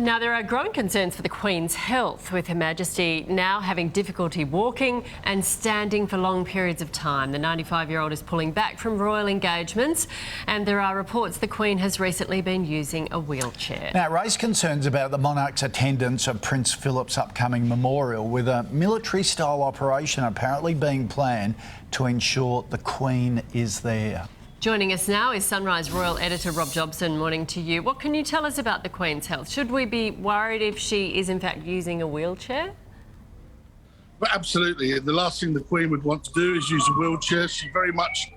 Now, there are growing concerns for the Queen's health, with Her Majesty now having difficulty walking and standing for long periods of time. The 95-year-old is pulling back from royal engagements, and there are reports the Queen has recently been using a wheelchair. Now, it raised concerns about the monarch's attendance at Prince Philip's upcoming memorial, with a military-style operation apparently being planned to ensure the Queen is there. Joining us now is Sunrise Royal Editor Rob Jobson. Morning to you. What can you tell us about the Queen's health? Should we be worried if she is in fact using a wheelchair? But absolutely. The last thing the Queen would want to do is use a wheelchair. She very much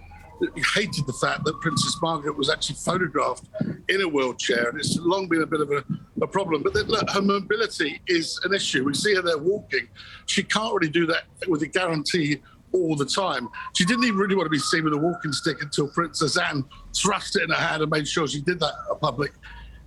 hated the fact that Princess Margaret was actually photographed in a wheelchair, and it's long been a bit of a problem. But then, look, her mobility is an issue. We see her there walking. She can't really do that with a guarantee all the time. She didn't even really want to be seen with a walking stick until Princess Anne thrust it in her hand and made sure she did that at a public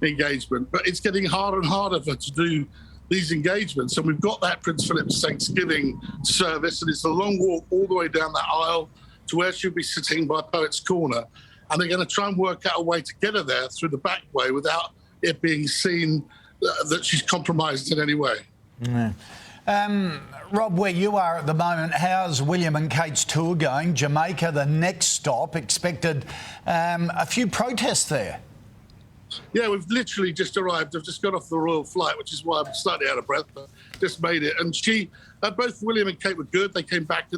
engagement. But it's getting harder and harder for her to do these engagements. And we've got that Prince Philip's Thanksgiving service, and it's a long walk all the way down that aisle to where she'll be sitting by Poets' Corner. And they're going to try and work out a way to get her there through the back way without it being seen that she's compromised in any way. Yeah. Rob, where you are at the moment, how's William and Kate's tour going? Jamaica, the next stop, expected a few protests there. Yeah, we've literally just arrived. I've just got off the royal flight, which is why I'm slightly out of breath, but just made it. And both William and Kate were good. They came back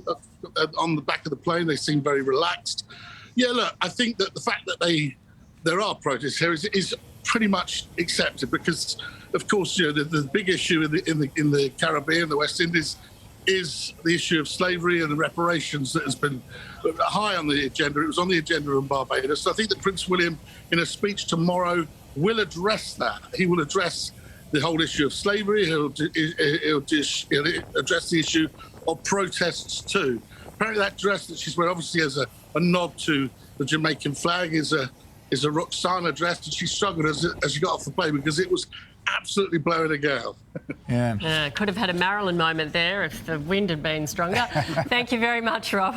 on the back of the plane. They seemed very relaxed. Yeah, look, I think that the fact that there are protests here is pretty much accepted because, of course, you know, the big issue in the Caribbean, the West Indies, is the issue of slavery and the reparations that has been high on the agenda. It was on the agenda in Barbados. So I think that Prince William, in a speech tomorrow, will address that. He will address the whole issue of slavery. He'll address the issue of protests too. Apparently that dress that she's wearing, obviously as a nod to the Jamaican flag, is a Roxana dress, and she struggled as she got off the plane because it was absolutely blowing a gale. Yeah. Could have had a Marilyn moment there if the wind had been stronger. Thank you very much, Rob.